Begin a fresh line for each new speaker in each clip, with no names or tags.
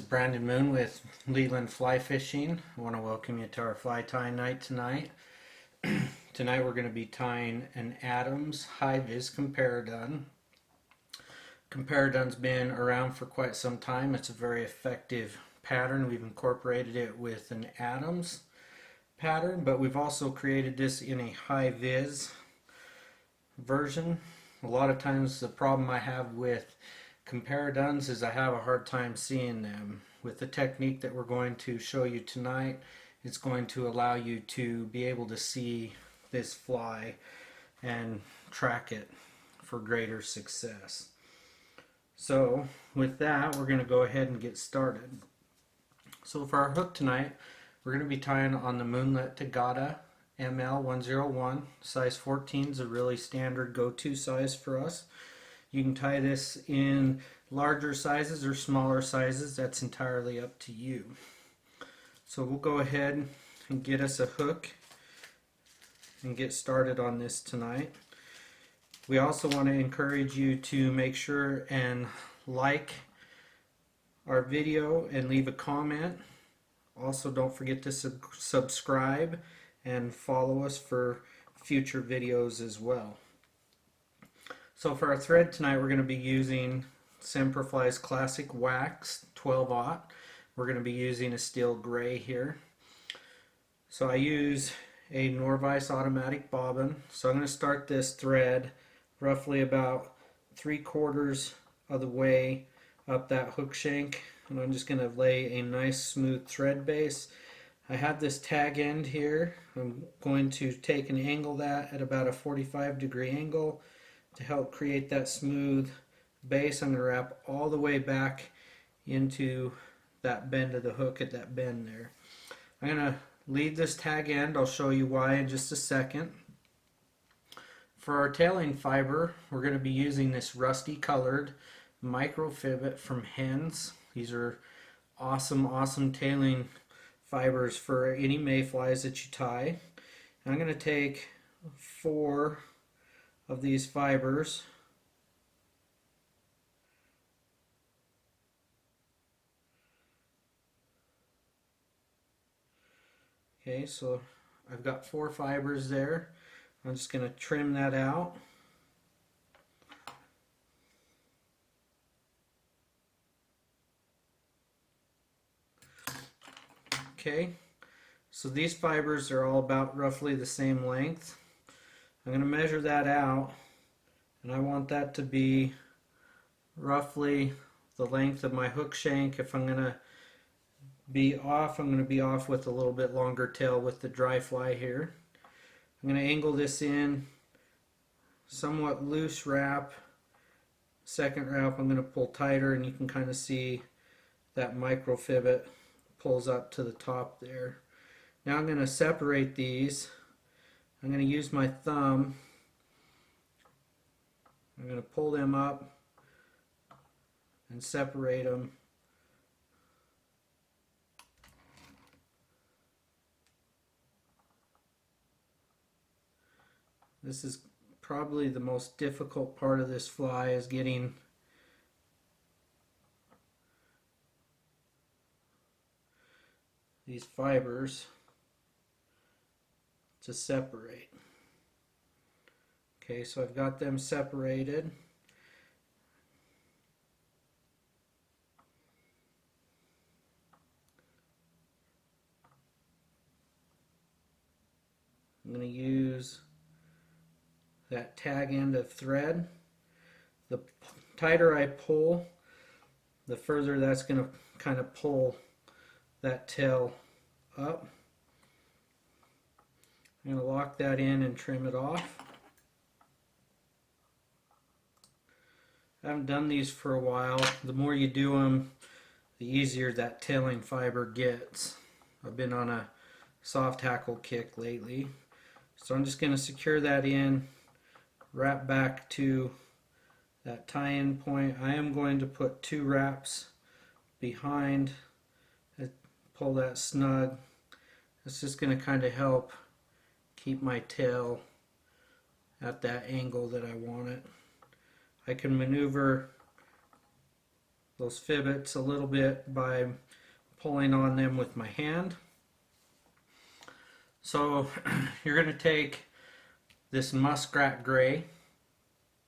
Brandon Moon with Leland Fly Fishing. I want to welcome you to our fly tying night tonight. Tonight we're going to be tying an Adams high-vis Comparadun. Comparadun's been around for quite some time. It's a very effective pattern. We've incorporated it with an Adams pattern, but we've also created this in a high-vis version. A lot of times the problem I have with Comparaduns is I have a hard time seeing them. With the technique that we're going to show you tonight, it's going to allow you to be able to see this fly and track it for greater success. So with that, we're going to go ahead and get started. So for our hook tonight, we're going to be tying on the Moonlit Tagata ML101. Size 14 is a really standard go-to size for us. You can tie this in larger sizes or smaller sizes. That's entirely up to you. So we'll go ahead and get us a hook and get started on this tonight. We also want to encourage you to make sure and like our video and leave a comment. Also, don't forget to subscribe and follow us for future videos as well. So for our thread tonight, we're going to be using Semperfli's Classic Wax 12/0. We're going to be using a steel gray here. So I use a Norvise automatic bobbin. So I'm going to start this thread roughly about 3/4 of the way up that hook shank, and I'm just going to lay a nice smooth thread base. I have this tag end here. I'm going to take and angle that at about a 45-degree angle to help create that smooth base. I'm going to wrap all the way back into that bend of the hook at that bend there. I'm going to leave this tag end. I'll show you why in just a second. For our tailing fiber, we're going to be using this rusty colored microfibet from Hens. These are awesome tailing fibers for any mayflies that you tie. And I'm going to take 4 of these fibers. Okay, so I've got 4 fibers there. I'm just going to trim that out. Okay, so these fibers are all about roughly the same length. I'm going to measure that out, and I want that to be roughly the length of my hook shank. If I'm going to be off, I'm going to be off with a little bit longer tail with the dry fly here. I'm going to angle this in, somewhat loose wrap. Second wrap I'm going to pull tighter, and you can kind of see that microfibet pulls up to the top there. Now I'm going to separate these. I'm going to use my thumb. I'm going to pull them up and separate them. This is probably the most difficult part of this fly, is getting these fibers to separate. Okay, so I've got them separated. I'm going to use that tag end of thread. The tighter I pull, the further that's going to kind of pull that tail up. I'm going to lock that in and trim it off. I haven't done these for a while. The more you do them, the easier that tailing fiber gets. I've been on a soft hackle kick lately. So I'm just going to secure that in, wrap back to that tie-in point. I am going to put 2 wraps behind, pull that snug. It's just going to kind of help keep my tail at that angle that I want it. I can maneuver those fibbits a little bit by pulling on them with my hand. So you're going to take this muskrat gray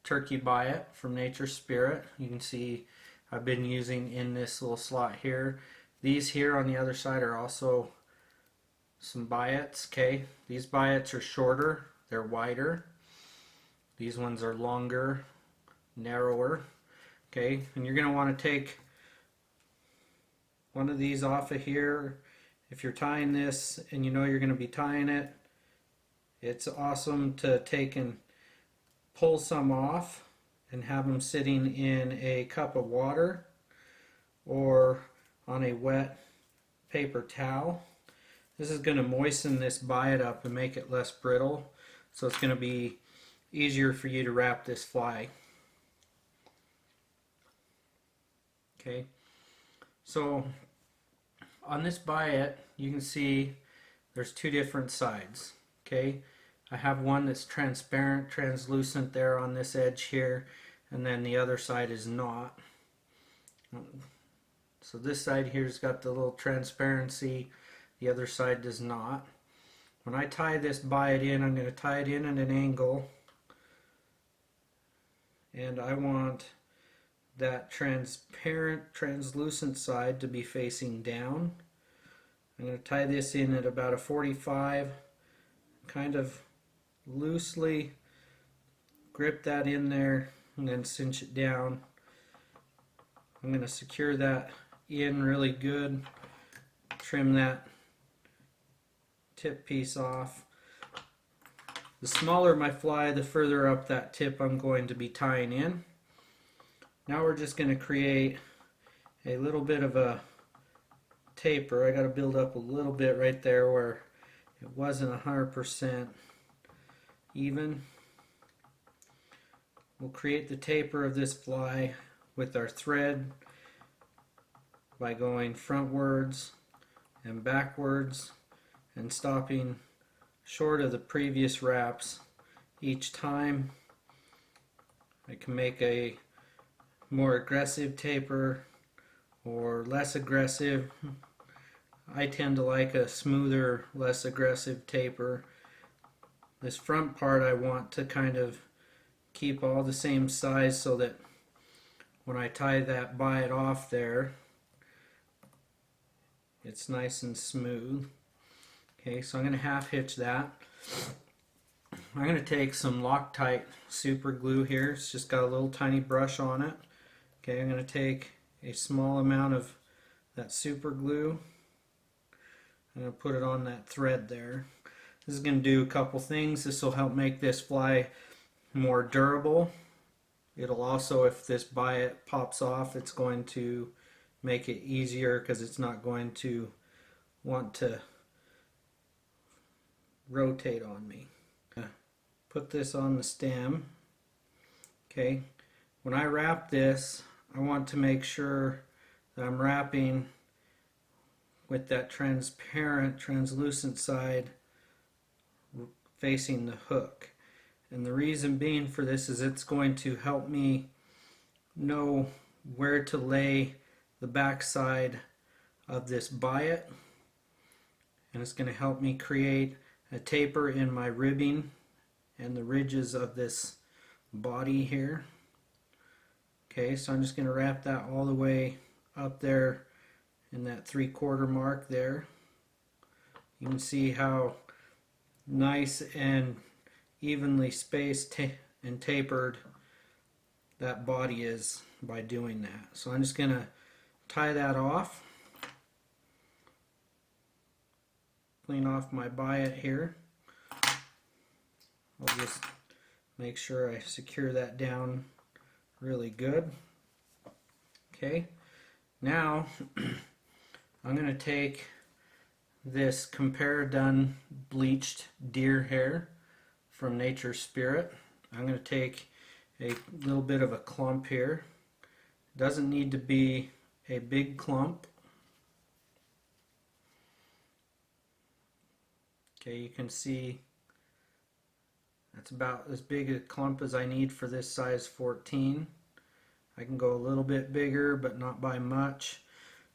turkey biot from Nature's Spirit. You can see I've been using in this little slot here. These here on the other side are also some biots. Okay, these biots are shorter, they're wider. These ones are longer, narrower. Okay, and you're going to want to take one of these off of here. If you're tying this and you know you're going to be tying it, it's awesome to take and pull some off and have them sitting in a cup of water or on a wet paper towel. This is going to moisten this biot up and make it less brittle, so it's going to be easier for you to wrap this fly. Okay, so on this biot you can see there's two different sides. Okay, I have one that's transparent, translucent there on this edge here, and then the other side is not. So this side here's got the little transparency, the other side does not. When I tie this biot in, I'm going to tie it in at an angle, and I want that transparent, translucent side to be facing down. I'm going to tie this in at about a 45, kind of loosely grip that in there and then cinch it down. I'm going to secure that in really good, trim that tip piece off. The smaller my fly, the further up that tip I'm going to be tying in. Now we're just going to create a little bit of a taper. I got to build up a little bit right there where it wasn't 100% even. We'll create the taper of this fly with our thread by going frontwards and backwards and stopping short of the previous wraps each time. I can make a more aggressive taper or less aggressive. I tend to like a smoother, less aggressive taper. This front part I want to kind of keep all the same size so that when I tie that biot off there, it's nice and smooth. Okay, so I'm going to half hitch that. I'm going to take some Loctite super glue here. It's just got a little tiny brush on it. Okay, I'm going to take a small amount of that super glue. I'm going to put it on that thread there. This is going to do a couple things. This will help make this fly more durable. It'll also, if this biot pops off, it's going to make it easier because it's not going to want to rotate on me. Put this on the stem. Okay, when I wrap this, I want to make sure that I'm wrapping with that transparent, translucent side facing the hook. And the reason being for this is it's going to help me know where to lay the back side of this biot, and it's going to help me create a taper in my ribbing and the ridges of this body here. Okay, so I'm just going to wrap that all the way up there in that 3/4 mark there. You can see how nice and evenly spaced and tapered that body is by doing that. So I'm just going to tie that off. Clean off my biot here. I'll just make sure I secure that down really good. Okay, now I'm going to take this Comparadun bleached deer hair from Nature's Spirit. I'm going to take a little bit of a clump here. It doesn't need to be a big clump. Okay, you can see that's about as big a clump as I need for this size 14. I can go a little bit bigger, but not by much.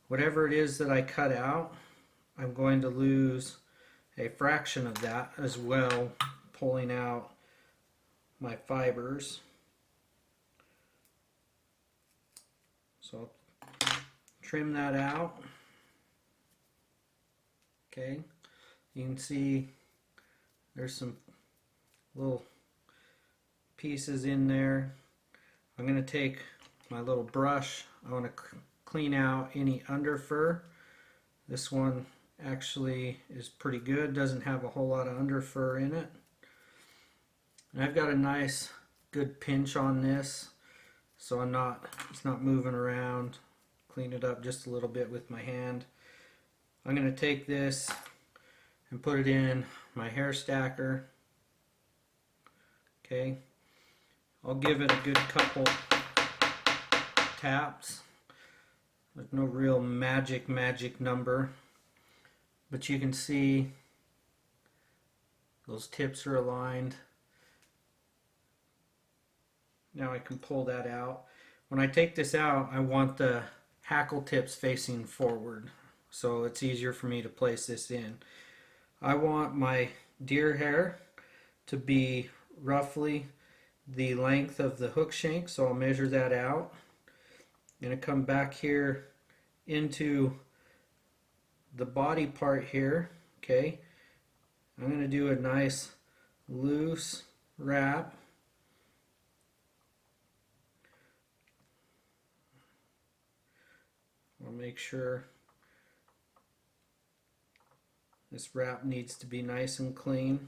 Whatever it is that I cut out, I'm going to lose a fraction of that as well, pulling out my fibers. So I'll trim that out. Okay, you can see there's some little pieces in there. I'm going to take my little brush. I want to clean out any under fur. This one actually is pretty good, doesn't have a whole lot of under fur in it. And I've got a nice good pinch on this, so it's not moving around. Clean it up just a little bit with my hand. I'm going to take this and put it in my hair stacker. Okay, I'll give it a good couple taps. There's no real magic number, but you can see those tips are aligned. Now I can pull that out. When I take this out, I want the hackle tips facing forward, so it's easier for me to place this in. I want my deer hair to be roughly the length of the hook shank, so I'll measure that out. I'm going to come back here into the body part here. Okay, I'm going to do a nice loose wrap. I'll make sure this wrap needs to be nice and clean.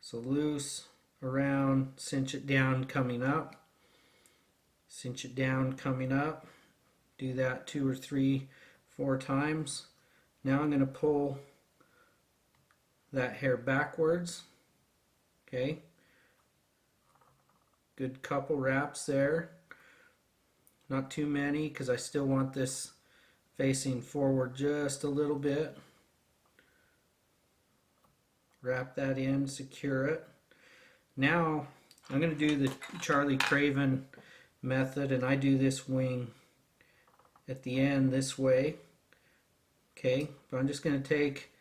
So loose around, cinch it down coming up, cinch it down coming up. Do that 2 or 3, 4 times. Now I'm going to pull that hair backwards. Okay, good couple wraps there, not too many because I still want this facing forward just a little bit. Wrap that in, secure it. Now I'm going to do the Charlie Craven method, and I do this wing at the end this way. Okay, but I'm just going to take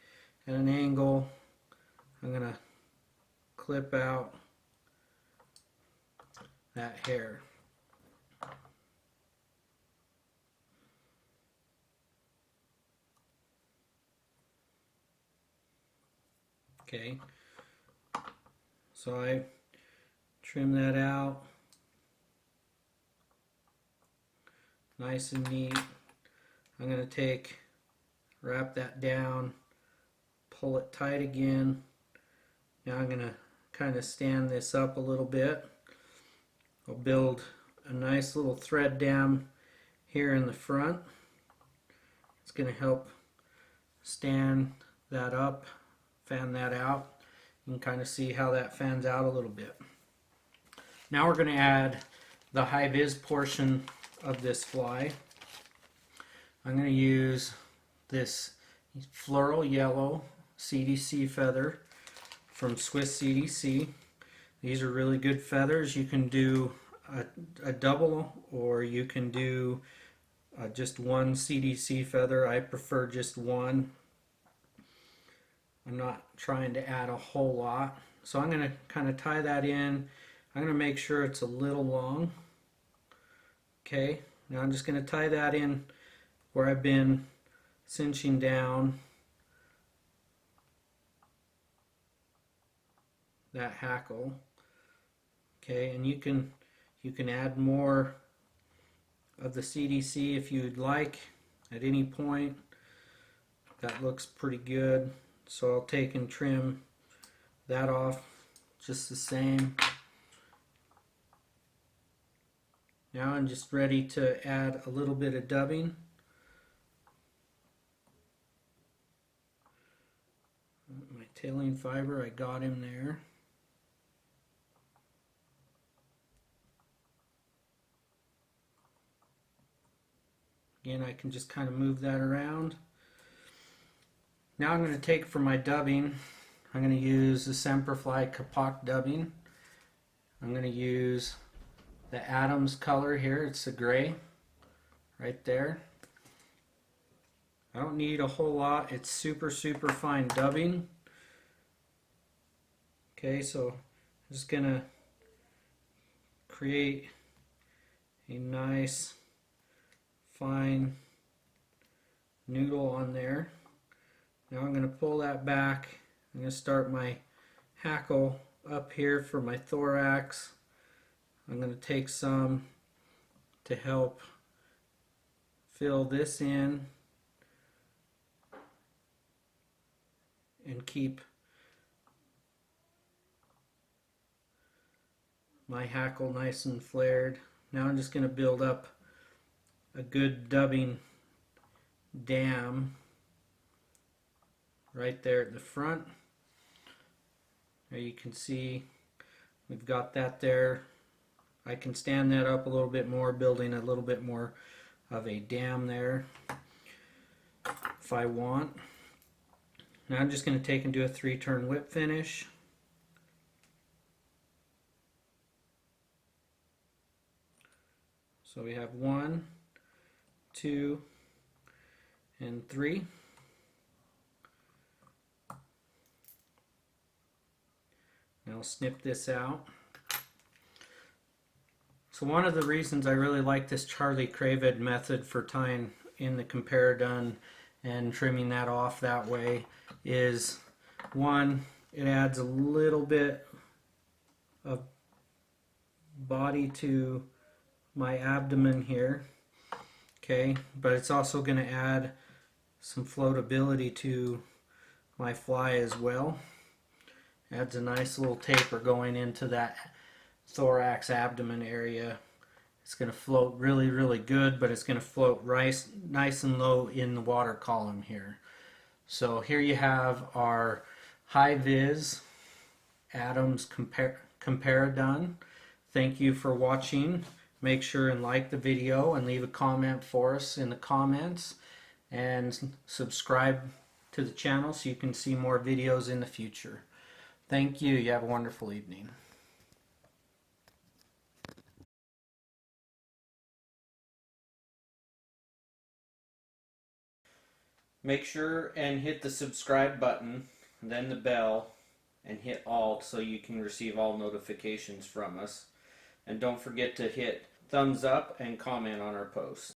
at an angle, I'm going to clip out that hair. Okay, so I trim that out nice and neat. I'm going to wrap that down, pull it tight again. Now I'm going to kind of stand this up a little bit. I'll build a nice little thread dam here in the front. It's going to help stand that up, fan that out. You can kind of see how that fans out a little bit. Now we're going to add the high vis portion of this fly. I'm going to use this floral yellow CDC feather from Swiss CDC. These are really good feathers. You can do a double, or you can do just one CDC feather. I prefer just one. I'm not trying to add a whole lot. So I'm going to kind of tie that in. I'm going to make sure it's a little long. Okay, now I'm just going to tie that in where I've been cinching down that hackle. Okay, and you can add more of the CDC if you'd like at any point. That looks pretty good. So I'll take and trim that off just the same. Now I'm just ready to add a little bit of dubbing. My tailing fiber, I got him there. Again, I can just kind of move that around. Now I'm going to take for my dubbing, I'm going to use the Semperfli Kapok dubbing. I'm going to use the Adams color here. It's the gray right there. I don't need a whole lot. It's super fine dubbing. Okay, so I'm just gonna create a nice fine noodle on there. Now I'm gonna pull that back. I'm gonna start my hackle up here for my thorax. I'm gonna take some to help fill this in and keep my hackle nice and flared. Now I'm just going to build up a good dubbing dam right there at the front. There you can see we've got that there. I can stand that up a little bit more, building a little bit more of a dam there if I want. Now I'm just going to take and do a 3-turn whip finish. So we have 1, 2, and 3. Now I'll snip this out. So one of the reasons I really like this Charlie Cravid method for tying in the Comparadun and trimming that off that way is, one, it adds a little bit of body to my abdomen here, okay, but it's also going to add some floatability to my fly as well. Adds a nice little taper going into that thorax abdomen area. It's going to float really good, but it's going to float nice and low in the water column here. So here you have our high vis Adams Comparadun. Thank you for watching. Make sure and like the video and leave a comment for us in the comments, and subscribe to the channel so you can see more videos in the future. Thank you. You have a wonderful evening. Make sure and hit the subscribe button, then the bell, and hit all so you can receive all notifications from us. And don't forget to hit thumbs up and comment on our posts.